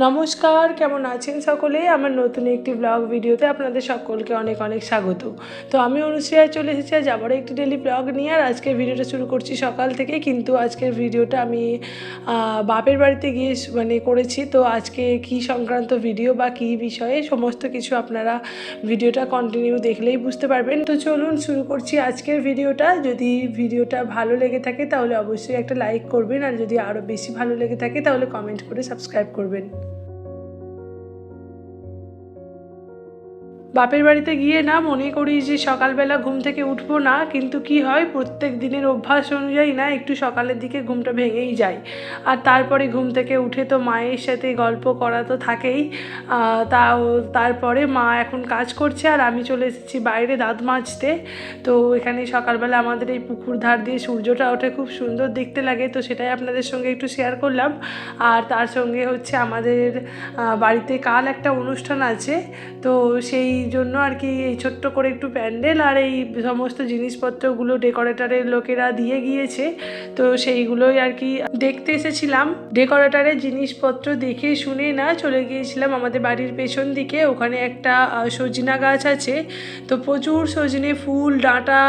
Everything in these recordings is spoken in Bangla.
নমস্কার, কেমন আছেন সকলে? আমার নতুন একটি ব্লগ ভিডিওতে আপনাদের সকলকে অনেক অনেক স্বাগত। তো আমি অনুশ্রিয়া চলে এসেছি আজ আবারও একটি ডেলি ব্লগ নিয়ে। আর আজকের ভিডিওটা শুরু করছি সকাল থেকে, কিন্তু আজকের ভিডিওটা আমি বাপের বাড়িতে গিয়ে করেছি। তো আজকে কি সংক্রান্ত ভিডিও বা কী বিষয়ে সমস্ত কিছু আপনারা ভিডিওটা কন্টিনিউ দেখলেই বুঝতে পারবেন। তো চলুন শুরু করছি আজকের ভিডিওটা। যদি ভিডিওটা ভালো লেগে থাকে তাহলে অবশ্যই একটা লাইক করবেন, আর যদি আরও বেশি ভালো লেগে থাকে তাহলে কমেন্ট করে সাবস্ক্রাইব করবেন। বাপের বাড়িতে গিয়ে না মনে করি যে সকালবেলা ঘুম থেকে উঠবো না, কিন্তু কি হয় প্রত্যেক দিনের অভ্যাস অনুযায়ী না একটু সকালের দিকে ঘুমটা ভেঙেই যায়। আর তারপরে ঘুম থেকে উঠে তো মায়ের সাথে গল্প করা তো থাকেই। তারপরে মা এখন কাজ করছে আর আমি চলে এসেছি বাইরে দাঁত মাজতে। তো এখানে সকালবেলা আমাদের এই পুকুর ধার দিয়ে সূর্যটা ওঠে, খুব সুন্দর দেখতে লাগে। তো সেটাই আপনাদের সঙ্গে একটু শেয়ার করলাম। আর তার সঙ্গে হচ্ছে আমাদের বাড়িতে কাল একটা অনুষ্ঠান আছে, তো সেই জন্য আর কি এই ছোট্ট করে একটু প্যান্ডেল আর এই সমস্ত জিনিসপত্রগুলো ডেকোরেটরের লোকেরা দিয়ে গিয়েছে। তো সেইগুলোই আর কি দেখতে এসেছিলাম। ডেকোরেটরের জিনিসপত্র দেখে শুনে না চলে গিয়েছিলাম আমাদের বাড়ির পেছন দিকে। ওখানে একটা সজনা গাছ আছে, তো প্রচুর সজনে ফুল ডাঁটা,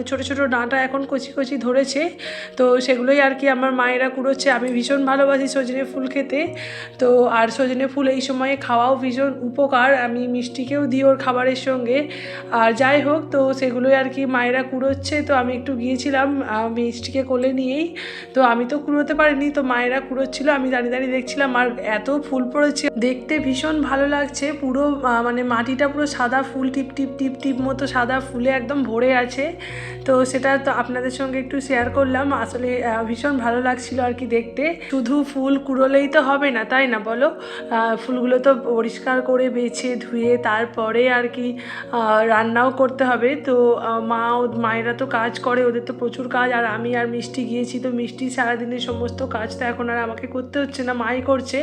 ছোট ছোট ডাঁটা এখন কচি কচি ধরেছে। তো সেগুলোই আর কি আমার মায়েরা কুড়োচ্ছে। আমি ভীষণ ভালোবাসি সজনে ফুল খেতে। তো আর সজনে ফুল এই সময়ে খাওয়াও ভীষণ উপকার, আমি মিষ্টিকেও দিই ওর খাবারের সঙ্গে। আর যাই হোক, তো সেগুলোই আর কি মায়েরা কুড়োচ্ছে। তো আমি একটু গিয়েছিলাম মিষ্টিকে কোলে নিয়েই। তো আমি তো কুড়োতে পারিনি, তো মায়েরা কুড়োচ্ছিল, আমি দাঁড়িয়ে দাঁড়িয়ে দেখছিলাম। আর এত ফুল পড়েছে, দেখতে ভীষণ ভালো লাগছে। পুরো মাটিটা পুরো সাদা ফুল, টিপ টিপ টিপ টিপ মতো সাদা ফুলে একদম ভরে আছে। তো সেটা তো আপনাদের সঙ্গে একটু শেয়ার করলাম। আসলে ভীষণ ভালো লাগছিল আর কি দেখতে। শুধু ফুল কুড়োলেই তো হবে না, তাই না বলো? ফুলগুলো তো পরিষ্কার করে বেছে ধুয়ে তারপরে আর কি রান্নাও করতে হবে। তো মায়েরা তো কাজ করে, ওদের তো প্রচুর কাজ। আর আমি আর মিষ্টি গিয়েছি, তো মিষ্টি সারাদিনের সমস্ত কাজ তো এখন আর আমাকে করতে হচ্ছে না, মাই করছে।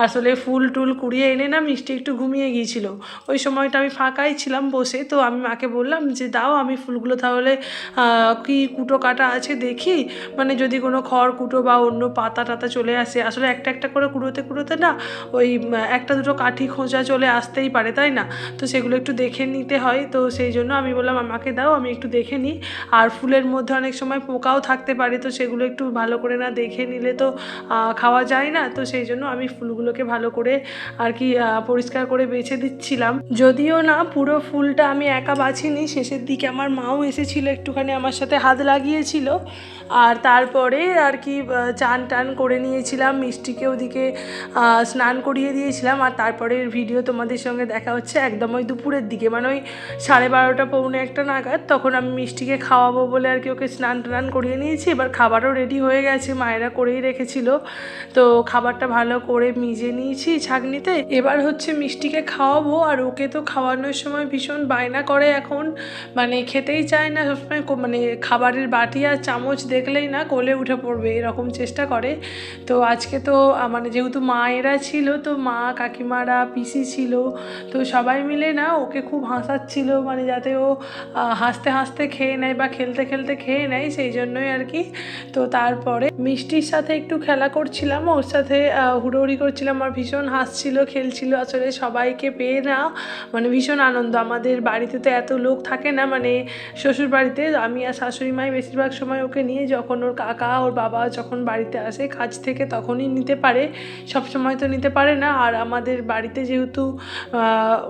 আসলে ফুল টুল কুড়িয়ে এনে না মিষ্টি একটু ঘুমিয়ে গিয়েছিল। ওই সময়টা আমি ফাঁকাই ছিলাম বসে। তো আমি মাকে বললাম যে দাও, আমি ফুলগুলো তাহলে কি কুটো কাটা আছে দেখি, যদি কোনো খড় কুটো বা অন্য পাতা টাতা চলে আসে। আসলে একটা একটা করে কুড়োতে কুড়োতে না ওই একটা দুটো কাঠি খোঁচা চলে আসতেই পারে, তাই না? তো সেগুলো একটু দেখে নিতে হয়। তো সেই জন্য আমি বললাম আমাকে দাও, আমি একটু দেখে নিই। আর ফুলের মধ্যে অনেক সময় পোকাও থাকতে পারে, তো সেগুলো একটু ভালো করে না দেখে নিলে তো খাওয়া যায় না। তো সেই জন্য আমি ফুলগুলোকে ভালো করে আর কি পরিষ্কার করে বেছে দিচ্ছিলাম। যদিও না পুরো ফুলটা আমি একা বাছিনি, শেষের দিকে আমার মাও এসেছিলো, একটুখানি আমার সাথে হাত লাগিয়েছিল। আর তারপরে আর কি চান টান করে নিয়েছিলাম, মিষ্টিকে ওদিকে স্নান করিয়ে দিয়েছিলাম। আর তারপরে ভিডিও তোমাদের সঙ্গে দেখা হচ্ছে একদম ওই দুপুরের দিকে, ওই 12:30 পৌনে 1 নাগাদ। তখন আমি মিষ্টিকে খাওয়াবো বলে আর কি ওকে স্নান টান করিয়ে নিয়েছি। এবার খাবারও রেডি হয়ে গেছে, মায়েরা করেই রেখেছিল। তো খাবারটা ভালো করে মিজে নিয়েছি ছাঁকনিতে। এবার হচ্ছে মিষ্টিকে খাওয়াবো। আর ওকে তো খাওয়ানোর সময় ভীষণ বায়না করে এখন, খেতেই চায় না সবসময়। খাবারের বাটি আর চামচ দেখলেই না কোলে উঠে পড়বে, এরকম চেষ্টা করে। তো আজকে তো যেহেতু মায়েরা ছিল, তো মা কাকিমারা পিসি ছিল, তো সবাই মিলে না ওকে খুব হাসাচ্ছিল, যাতে ও হাসতে হাসতে খেয়ে নেয় বা খেলতে খেলতে খেয়ে নেয়, সেই জন্যই আর কি। তো তারপরে মিষ্টির সাথে একটু খেলা করছিলাম, ওর সাথে হুড়োহুড়ি করছিলাম, আর ভীষণ হাসছিল খেলছিল। আসলে সবাইকে পেয়ে না ভীষণ আনন্দ। আমাদের বাড়িতে তো এত লোক থাকে না, শ্বশুর বাড়িতে আমি আর শাশুড়ি মাই বেশিরভাগ সময় ওকে নিয়ে, যখন ওর কাকা ওর বাবা যখন বাড়িতে আসে কাজ থেকে তখনই নিতে পারে, সব সময় তো নিতে পারে না। আর আমাদের বাড়িতে যেহেতু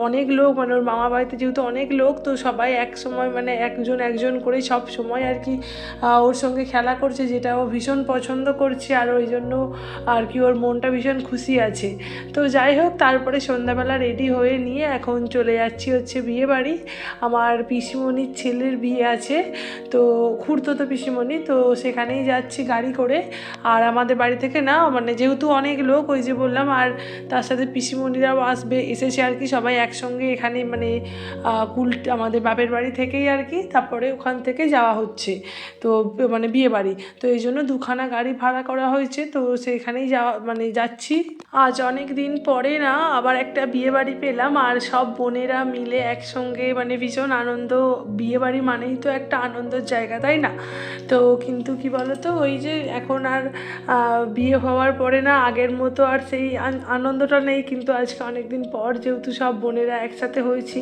অনেক লোক, ওর মামা বাড়িতে যেহেতু অনেক লোক, তো সবাই এক সময় একজন একজন করে সব সময় আর কি ওর সঙ্গে খেলা করছে, যেটা ও ভীষণ পছন্দ করছে। আর ওই জন্য আর কি ওর মনটা ভীষণ খুশি আছে। তো যাই হোক, তারপরে সন্ধ্যাবেলা রেডি হয়ে নিয়ে এখন চলে যাচ্ছি হচ্ছে বিয়ে বাড়ি। আমার পিসিমণির ছেলের বিয়ে আছে, তো খুড়তুতো পিসিমণি, তো সেখানেই যাচ্ছি গাড়ি করে। আর আমাদের বাড়ি থেকে না যেহেতু অনেক লোক, ওই যে বললাম, আর তার সাথে পিসিমণিরাও এসেছে আর কি, সবাই একসঙ্গে এখানে মানে আমাদের বাপের বাড়ি থেকেই আর কি, তারপরে ওখান থেকে যাওয়া হচ্ছে তো মানে বিয়ে বাড়ি, তো এই জন্য দুখানা গাড়ি ভাড়া করা হয়েছে, তো সেখানেই যাওয়া মানে যাচ্ছি। আজ অনেক দিন পরে না আবার একটা বিয়ে বাড়ি পেলাম, আর সব বোনেরা মিলে একসঙ্গে মানে ভীষণ আনন্দ। বিয়ে বাড়ি মানেই তো একটা আনন্দের জায়গা, তাই না? তো কিন্তু কি বলতো, ওই যে এখন আর বিয়ে হওয়ার পরে না আগের মতো আর সেই আনন্দটা নেই, কিন্তু আজকে অনেক দিন পর যেহেতু সব বোনেরা একসাথে হয়েছি,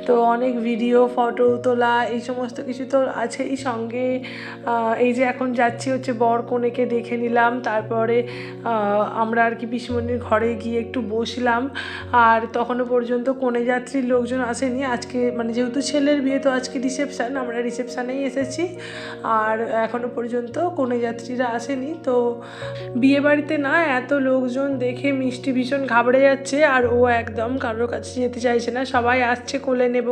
তো অনেক ভিডিও ফটো তোলা এই সমস্ত কিছু তো আছেই সঙ্গে। এই যে এখন যাচ্ছি হচ্ছে বর কনেকে দেখে নিলাম, তারপরে আমরা আর কি পিসমণির ঘরে গিয়ে একটু বসলাম, আর তখনও পর্যন্ত কনে যাত্রীর লোকজন আসেনি আজকে, মানে যেহেতু ছেলের বিয়ে তো আজকে রিসেপশান, আমরা রিসেপশানেই এসেছি, আর এখনও পর্যন্ত কনে যাত্রীরা আসেনি। তো বিয়ে বাড়িতে না এত লোকজন দেখে মিষ্টি ভীষণ ঘাবড়ে যাচ্ছে, আর ও একদম কারোর কাছে যেতে চাইছে না, সবাই আসছে কোলে নেব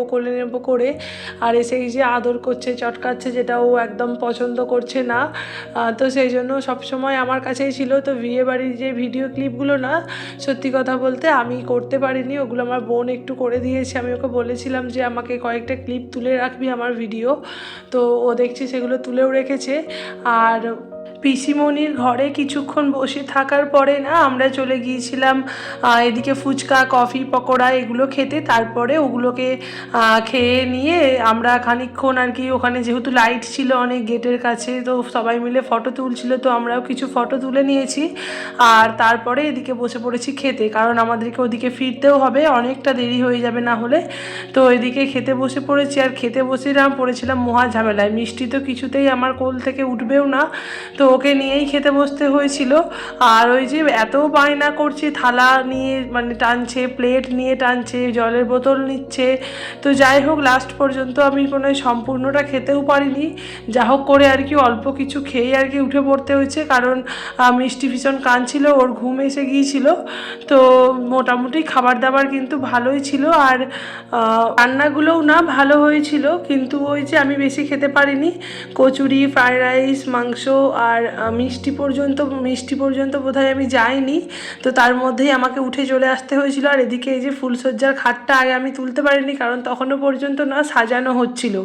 করে, আর এসেই যে আদর করছে চটকাচ্ছে, যেটা ও একদম পছন্দ করছে না। তো সেই জন্য সবসময় আমার কাছেই ছিল। তো বিয়ে বাড়ির যে ভিডিও ক্লিপগুলো না সত্যি কথা বলতে আমি করতে পারিনি, ওগুলো আমার বোন একটু করে দিয়েছে। আমি ওকে বলেছিলাম যে আমাকে কয়েকটা ক্লিপ তুলে রাখবি আমার ভিডিও, তো ও দেখছি সেগুলো তুলেও রেখেছে। আর পিসিমণির ঘরে কিছুক্ষণ বসে থাকার পরে না আমরা চলে গিয়েছিলাম এদিকে ফুচকা কফি পকোড়া এগুলো খেতে, তারপরে ওগুলোকে খেয়ে নিয়ে আমরা খানিকক্ষণ আর কি ওখানে যেহেতু লাইট ছিল অনেক গেটের কাছে, তো সবাই মিলে ফটো তুলছিল, তো আমরাও কিছু ফটো তুলে নিয়েছি। আর তারপরে এদিকে বসে পড়েছি খেতে, কারণ আমাদেরকে ওদিকে ফিরতেও হবে, অনেকটা দেরি হয়ে যাবে না হলে। তো এদিকে খেতে বসে পড়েছি, আর খেতে বসে পড়েছিলাম মহা ঝামেলায়। মিষ্টি তো কিছুতেই আমার কোল থেকে উঠবেও না, তো ওকে নিয়েই খেতে বসতে হয়েছিল। আর ওই যে এত বায়না করছে, থালা নিয়ে মানে টানছে, প্লেট নিয়ে টানছে, জলের বোতল নিচ্ছে। তো যাই হোক লাস্ট পর্যন্ত আমি কোনো সম্পূর্ণটা খেতেও পারিনি, যা হোক করে আর কি অল্প কিছু খেয়ে আর কি উঠে পড়তে হয়েছে, কারণ মিষ্টি ভীষণ কাঁদছিল, ওর ঘুম এসে গিয়েছিল। তো মোটামুটি খাবার দাবার কিন্তু ভালোই ছিল, আর রান্নাগুলোও না ভালো হয়েছিল, কিন্তু ওই যে আমি বেশি খেতে পারিনি। কচুরি, ফ্রায়েড রাইস, মাংস আর মিষ্টি পর্যন্ত বোধহয় আমি যাইনি, তো তার মধ্যেই আমাকে উঠে চলে আসতে হয়েছিল। আর এদিকে এই যে ফুলসজ্জার খাটটা আগে আমি তুলতে পারিনি, কারণ তখনও পর্যন্ত না সাজানো হচ্ছিল।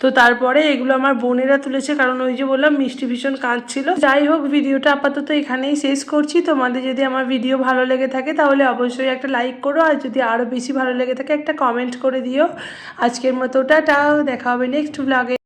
তো তারপরে এগুলো আমার বোনেরা তুলেছে, কারণ ওই যে বললাম মিষ্টি ভীষণ কাঁদছিল। যাই হোক ভিডিওটা আপাতত এখানেই শেষ করছি। তোমাদের যদি আমার ভিডিও ভালো লেগে থাকে তাহলে অবশ্যই একটা লাইক করো, আর যদি আরও বেশি ভালো লেগে থাকে একটা কমেন্ট করে দিও। আজকের মতো টাটা, দেখা হবে নেক্সট ব্লগে।